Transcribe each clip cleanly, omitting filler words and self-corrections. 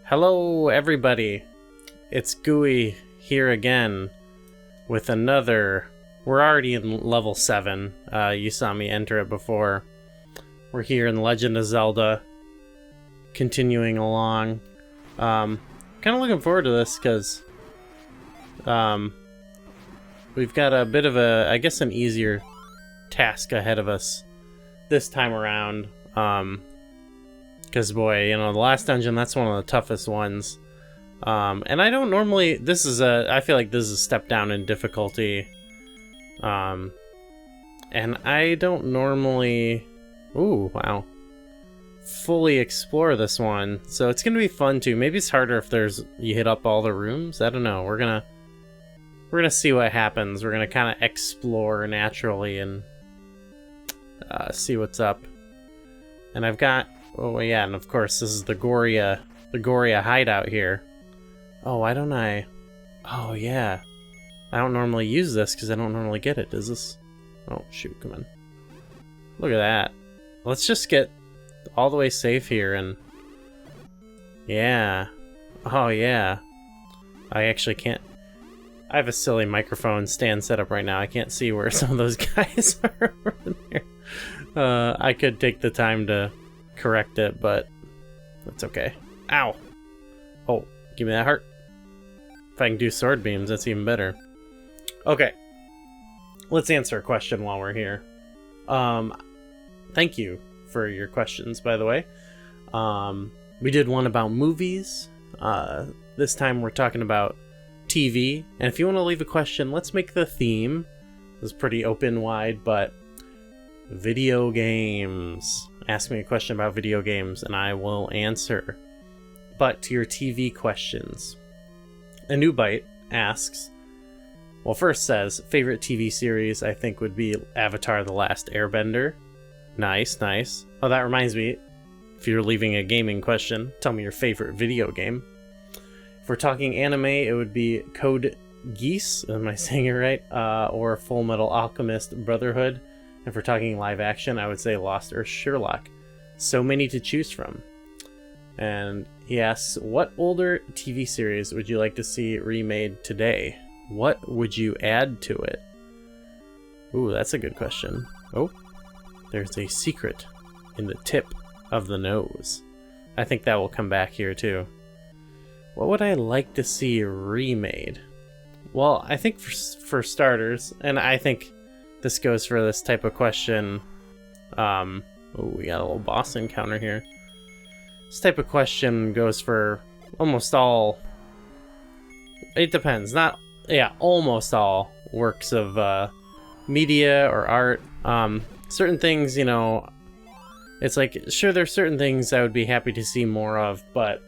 Hello, everybody. It's Gooey here again with another. We're already in level 7. You saw me enter it before. We're here in Legend of Zelda, continuing along. Kind of looking forward to this because we've got a bit of a, I guess, an easier task ahead of us this time around. Because boy, the last dungeon, that's one of the toughest ones. And I don't normally, I feel like this is a step down in difficulty. And I don't normally, fully explore this one. So it's going to be fun too. Maybe it's harder if you hit up all the rooms. I don't know. We're going to see what happens. We're going to kind of explore naturally and see what's up. And I've got, and of course this is the Goria hideout here. Oh, why don't I? Oh yeah, I don't normally use this because I don't normally get it. Does this? Oh shoot, come on. Look at that. Let's just get all the way safe here and yeah. Oh yeah. I actually can't. I have a silly microphone stand set up right now. I can't see where some of those guys are over there. I could take the time to correct it, but that's okay. Ow! Oh, give me that heart. If I can do sword beams, that's even better. Okay. Let's answer a question while we're here. Thank you for your questions, by the way. We did one about movies. This time we're talking about TV. And if you want to leave a question, let's make the theme. It was pretty open wide, but video games. Ask me a question about video games and I will answer. But to your TV questions, Anubite asks, first says, favorite TV series I think would be Avatar: The Last Airbender. Nice. Oh, that reminds me, if you're leaving a gaming question, tell me your favorite video game. If we're talking anime, it would be Code Geass, am I saying it right? Or Full Metal Alchemist Brotherhood. If we're talking live action, I would say Lost or Sherlock. So many to choose from. And he asks, what older TV series would you like to see remade today? What would you add to it? Ooh, that's a good question. Oh, there's a secret in the tip of the nose. I think that will come back here too. What would I like to see remade? Well, I think for starters, and I think this goes for this type of question. We got a little boss encounter here. This type of question goes for almost all. It depends. Almost all works of media or art. Certain things, it's like, sure, there's certain things I would be happy to see more of, but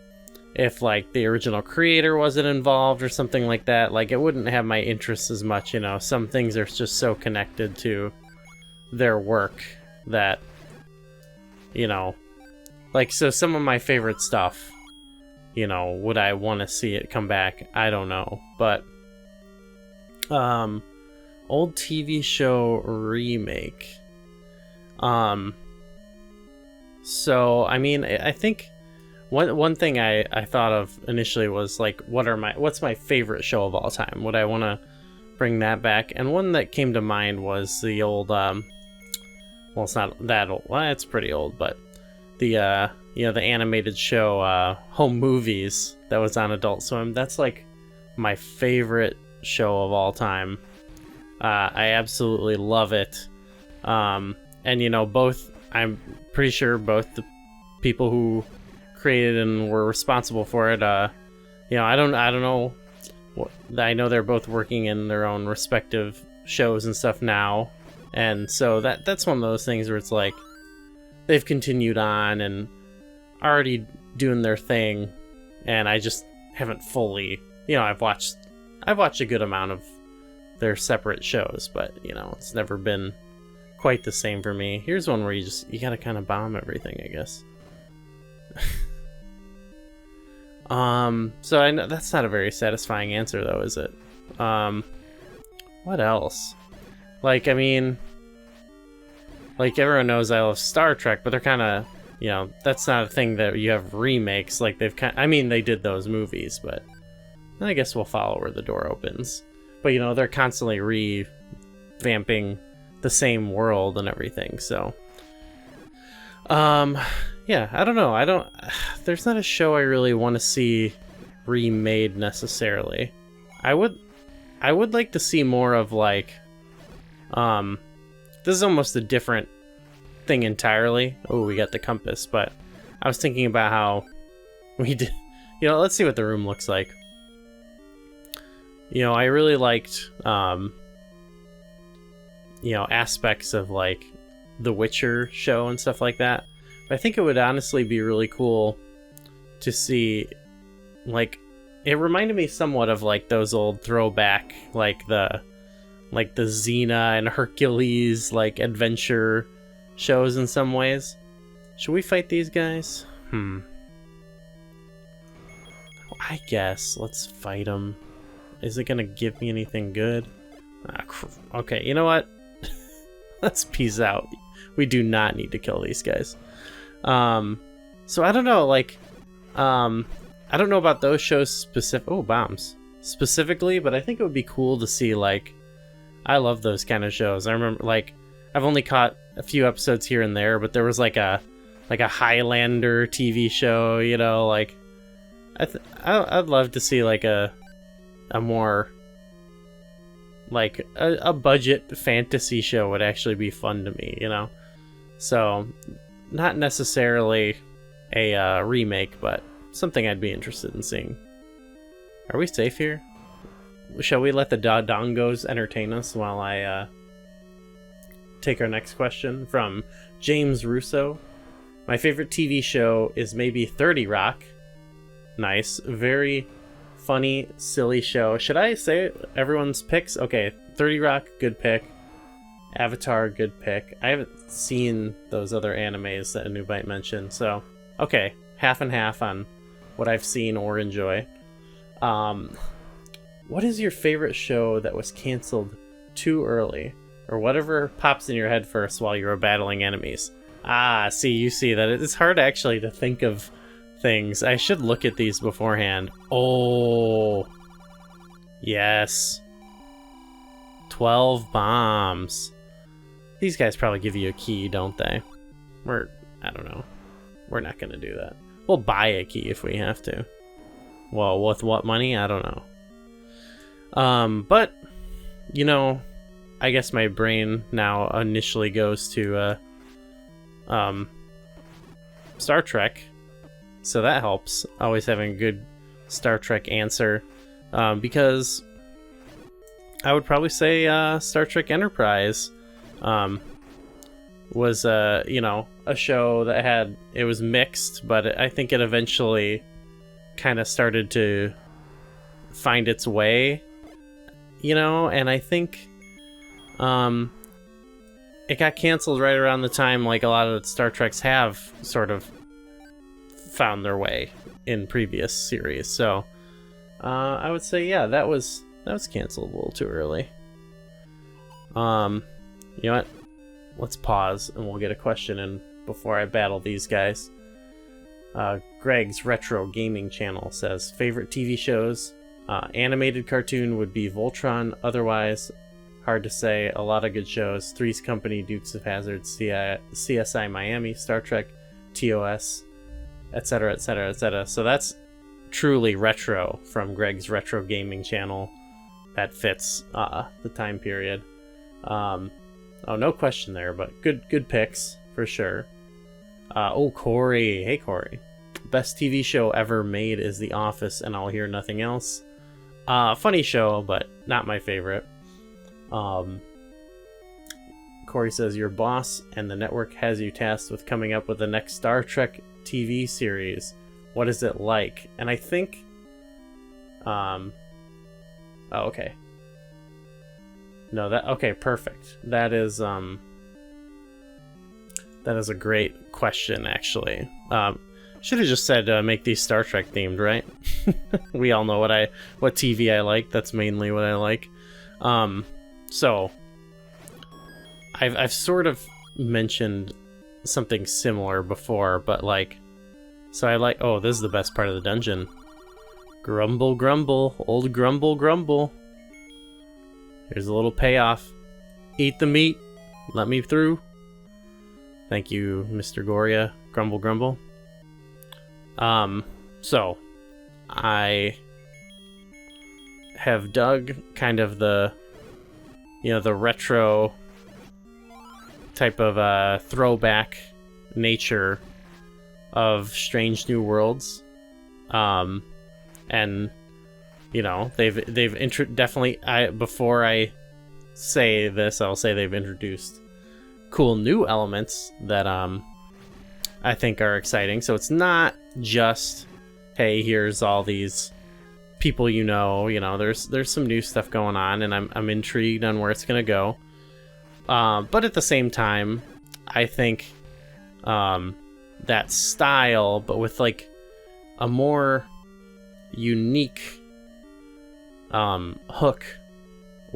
if like the original creator wasn't involved or something like that, like it wouldn't have my interest as much. Some things are just so connected to their work that, like, so some of my favorite stuff, would I want to see it come back? I don't know, but old TV show remake. So I mean, I think one thing I thought of initially was like, what's my favorite show of all time? Would I want to bring that back? And one that came to mind was the old it's not that old. Well, it's pretty old, but the the animated show Home Movies that was on Adult Swim. That's like my favorite show of all time. I absolutely love it. And I'm pretty sure both the people who created and were responsible for it, I don't know. I know they're both working in their own respective shows and stuff now, and so that's one of those things where it's like they've continued on and already doing their thing, and I just haven't fully, I've watched a good amount of their separate shows, but it's never been quite the same for me. Here's one where you gotta kind of bomb everything, I guess. So I know that's not a very satisfying answer though, is it? What else? Like, I mean, like everyone knows I love Star Trek, but they're kind of you know, that's not a thing that you have remakes. Like, I mean, they did those movies, but I guess we'll follow where the door opens. But, you know, they're constantly revamping the same world and everything, so... yeah, I don't know. There's not a show I really want to see remade necessarily. I would like to see more of, like... this is almost a different thing entirely. Oh, we got the compass, but I was thinking about how we did... You know, let's see what the room looks like. You know, I really liked, you know, aspects of, like, the Witcher show and stuff like that. But I think it would honestly be really cool to see, like, it reminded me somewhat of, like, those old throwback, like the Xena and Hercules, like, adventure shows in some ways. Should we fight these guys? I guess. Let's fight them. Is it gonna give me anything good? Okay, you know what? Let's peace out. We do not need to kill these guys. So I don't know, like, I don't know about those shows bombs specifically, but I think it would be cool to see, like, I love those kind of shows. I remember, like, I've only caught a few episodes here and there, but there was like a Highlander TV show, you know, like, I'd love to see, like, a more, like, a budget fantasy show would actually be fun to me, you know? So, not necessarily a remake, but something I'd be interested in seeing. Are we safe here? Shall we let the Dodongos entertain us while I take our next question from James Russo? My favorite TV show is maybe 30 Rock. Nice. Very funny, silly show. Should I say everyone's picks? Okay, 30 Rock, good pick. Avatar, good pick. I haven't seen those other animes that Anu might mention, so okay, half and half on what I've seen or enjoy. What is your favorite show that was canceled too early, or whatever pops in your head first while you were battling enemies? See, you see that it's hard actually to think of things. I should look at these beforehand. Oh, yes. 12 bombs. These guys probably give you a key, don't they? I don't know. We're not gonna do that. We'll buy a key if we have to. Well, with what money? I don't know. But, you know, I guess my brain now initially goes to, Star Trek. So that helps, always having a good Star Trek answer, because I would probably say Star Trek Enterprise was, you know, a show that it was mixed, but I think it eventually kind of started to find its way, you know, and I think it got canceled right around the time, like, a lot of Star Treks have sort of found their way in previous series. So I would say, yeah, that was canceled a little too early. You know what? Let's pause and we'll get a question in before I battle these guys. Greg's Retro Gaming Channel says, favorite TV shows? Animated cartoon would be Voltron. Otherwise, hard to say. A lot of good shows. Three's Company, Dukes of Hazzard, CSI Miami, Star Trek, TOS, etc., etc., etc. So that's truly retro from Greg's Retro Gaming Channel. That fits the time period. Oh, no question there, but good picks for sure. Oh, Corey. Hey, Corey. Best TV show ever made is The Office, and I'll hear nothing else. Funny show, but not my favorite. Corey says, your boss and the network has you tasked with coming up with the next Star Trek TV series. What is it like? And I think... Oh, okay. No, okay, perfect. That is a great question, actually. Should have just said make these Star Trek themed, right? We all know what TV I like. That's mainly what I like. So I've sort of mentioned something similar before, but like, so I like, oh, this is the best part of the dungeon. Grumble, grumble, old grumble, grumble. Here's a little payoff. Eat the meat. Let me through. Thank you, Mr. Goria. Grumble, grumble. So I have dug kind of the, the retro type of throwback nature of Strange New Worlds. And they've definitely, before I say this, I'll say they've introduced cool new elements that I think are exciting. So it's not just, hey, here's all these people, there's some new stuff going on, and I'm intrigued on where it's gonna go. But at the same time, I think that style, but with like a more unique hook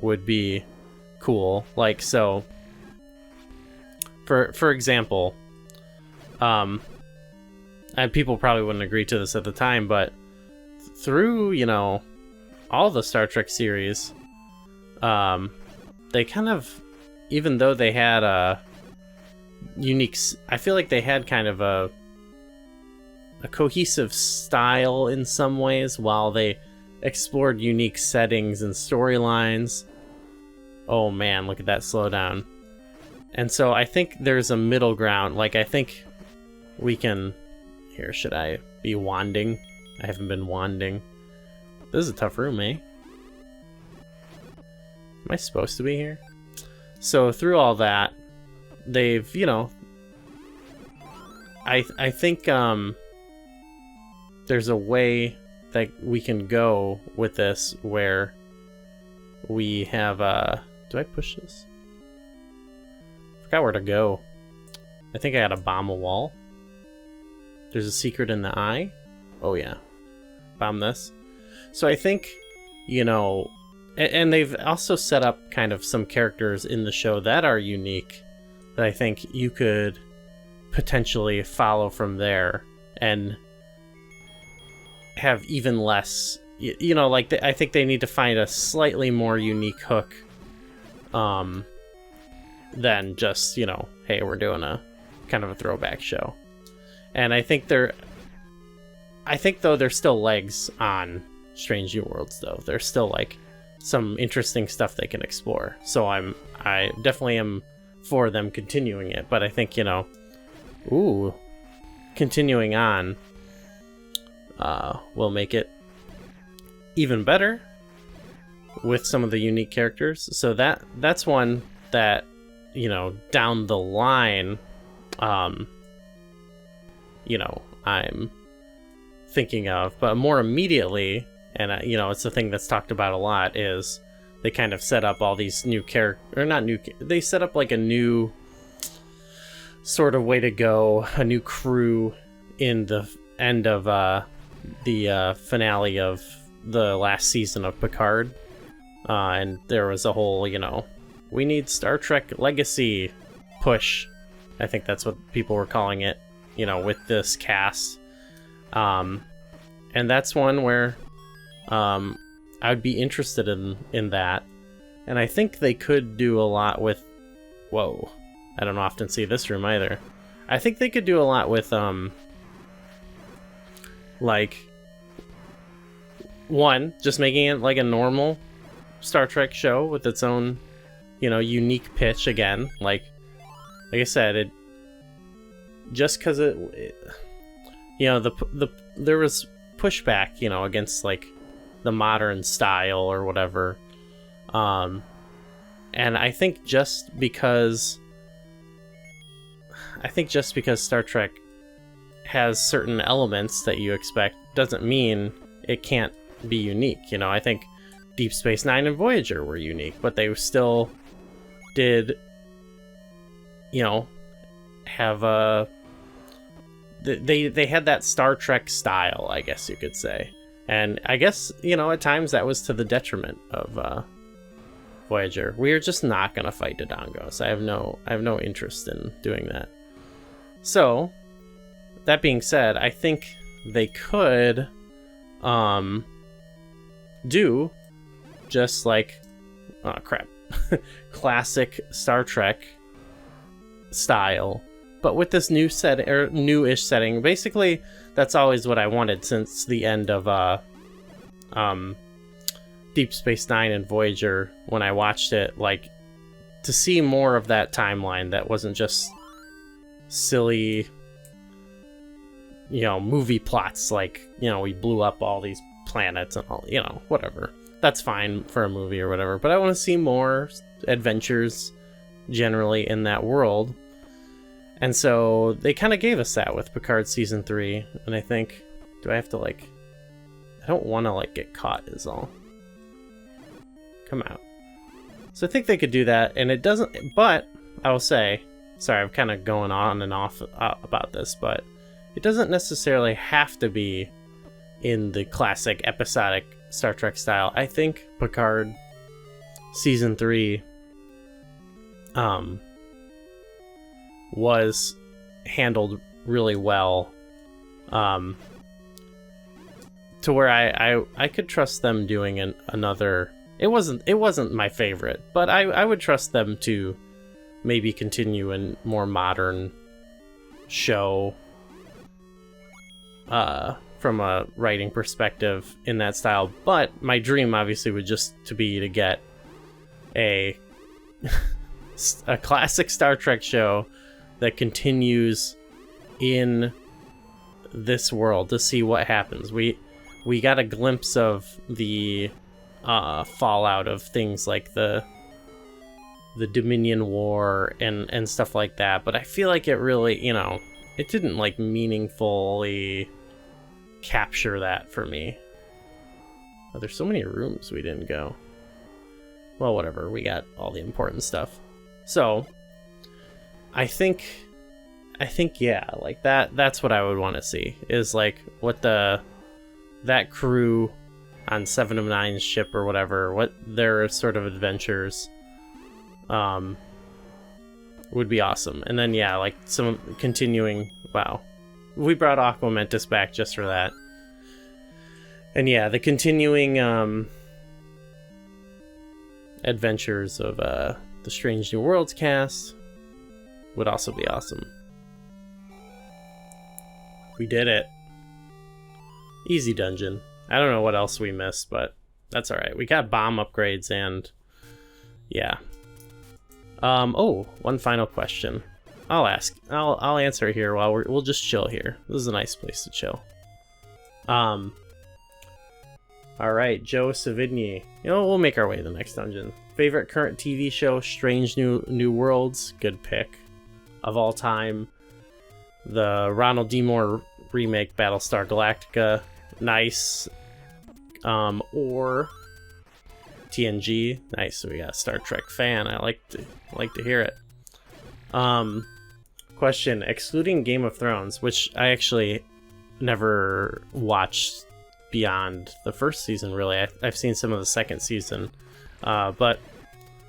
would be cool. Like, so for example, and people probably wouldn't agree to this at the time, but through all the Star Trek series, they kind of, even though they had a unique, I feel like they had kind of a cohesive style in some ways, while they explored unique settings and storylines. Oh man, look at that slowdown. And so I think there's a middle ground. Like, I think we can... Here, should I be wanding? I haven't been wanding. This is a tough room, eh? Am I supposed to be here? So through all that, they've, I think there's a way that we can go with this where we have do I push this? Forgot where to go. I think I gotta bomb a wall. There's a secret in the eye. Oh yeah. Bomb this. So I think, and they've also set up kind of some characters in the show that are unique that I think you could potentially follow from there and have even less, I think they need to find a slightly more unique hook than just, hey, we're doing a kind of a throwback show. And I think though there's still legs on Strange New Worlds, though. There's still like some interesting stuff they can explore. So I definitely am for them continuing it, but I think, continuing on will make it even better with some of the unique characters. So that's one that, down the line, I'm thinking of. But more immediately, and it's the thing that's talked about a lot, is they kind of set up all these new they set up like a new sort of way to go, a new crew in the end of the finale of the last season of Picard, and there was a whole we need Star Trek Legacy push. I think that's what people were calling it, with this cast, and that's one where I'd be interested in that. And I think they could do a lot with, whoa, I don't often see this room either. I think they could do a lot with like, one, just making it like a normal Star Trek show with its own, unique pitch again. Like I said, it just because there was pushback, against like the modern style or whatever, and I think just because Star Trek has certain elements that you expect doesn't mean it can't be unique. I think Deep Space Nine and Voyager were unique, but they still did, have a... They had that Star Trek style, I guess you could say. And I guess, at times that was to the detriment of Voyager. We are just not going to fight Dodongos. I have no interest in doing that. So, that being said, I think they could do just like classic Star Trek style, but with this new set or newish setting. Basically, that's always what I wanted since the end of Deep Space Nine and Voyager. When I watched it, like, to see more of that timeline that wasn't just silly, movie plots, like, we blew up all these planets and all, whatever. That's fine for a movie or whatever, but I want to see more adventures generally in that world. And so they kind of gave us that with Picard season 3, and I think, do I have to, like, I don't want to, like, get caught is all. Come out. So I think they could do that, and it doesn't, but I will say, sorry, I'm kind of going on and off about this, but it doesn't necessarily have to be in the classic episodic Star Trek style. I think Picard season 3 was handled really well, to where I could trust them doing another. It wasn't my favorite, but I would trust them to maybe continue a more modern show from a writing perspective in that style. But my dream obviously would just to be to get a classic Star Trek show that continues in this world to see what happens. We got a glimpse of the fallout of things like the Dominion War and stuff like that, but I feel like it really, it didn't like meaningfully capture that for me. Oh, there's so many rooms we didn't go. Well, whatever, we got all the important stuff. So I think yeah, like that's what I would want to see, is like what that crew on 7 of 9's ship or whatever, what their sort of adventures would be awesome. And then yeah, like some continuing, wow, we brought Aquamentus back just for that. And yeah, the continuing adventures of the Strange New Worlds cast would also be awesome. We did it. Easy dungeon. I don't know what else we missed, but that's alright. We got bomb upgrades and yeah. Oh, one final question. I'll answer it here while we'll just chill here. This is a nice place to chill. Alright, Joe Savigny. We'll make our way to the next dungeon. Favorite current TV show, Strange New Worlds. Good pick. Of all time. The Ronald D. Moore remake, Battlestar Galactica. Nice. Or TNG. Nice. So we got a Star Trek fan. I like to hear it. Question: excluding Game of Thrones, which I actually never watched beyond the first season, really. I've seen some of the second season, but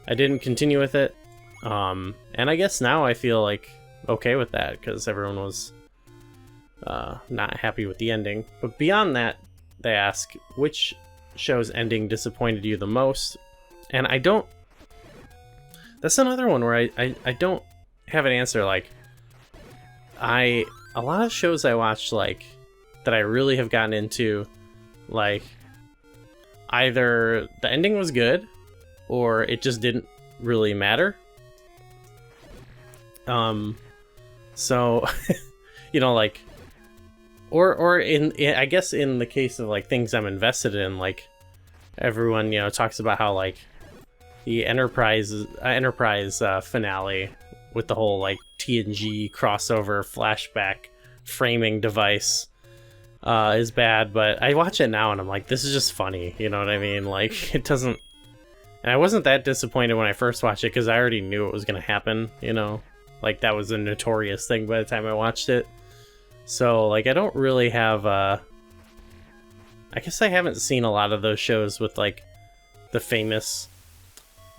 I didn't continue with it. And I guess now I feel like okay with that because everyone was not happy with the ending. But beyond that, they ask, which show's ending disappointed you the most? And I don't... That's another one where I don't have an answer. Like, a lot of shows I watched, like, that I really have gotten into, like, either the ending was good or it just didn't really matter. So, like, or in I guess in the case of like things I'm invested in, like everyone talks about how like the Enterprise finale with the whole like TNG crossover flashback framing device is bad, but I watch it now and I'm like, this is just funny, you know what I mean? Like, it doesn't, and I wasn't that disappointed when I first watched it because I already knew it was gonna happen, like that was a notorious thing by the time I watched it. So like I don't really have I guess I haven't seen a lot of those shows with like the famous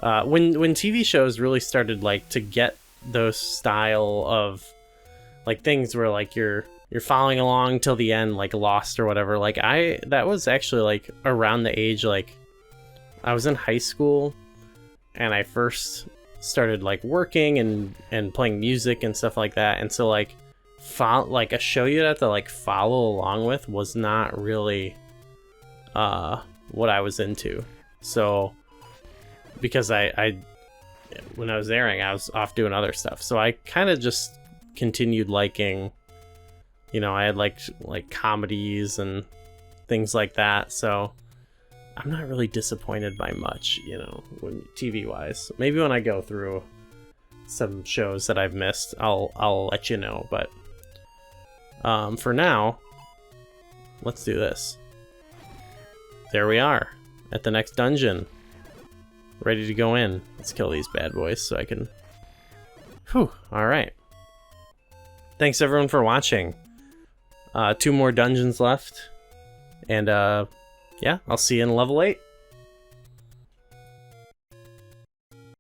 when TV shows really started like to get those style of like things where like you're following along till the end, like Lost or whatever. Like that was actually like around the age, like I was in high school and I first started like working and playing music and stuff like that. And so like a show you'd have to like follow along with was not really what I was into. So because I when I was airing, I was off doing other stuff. So I kind of just continued liking, you know, I had like comedies and things like that. So I'm not really disappointed by much, you know, when TV wise. Maybe when I go through some shows that I've missed, I'll let you know. But for now, let's do this. There we are at the next dungeon, ready to go in. Let's kill these bad boys so I can. Whew. All right. Thanks everyone for watching. 2 more dungeons left, and yeah, I'll see you in level 8.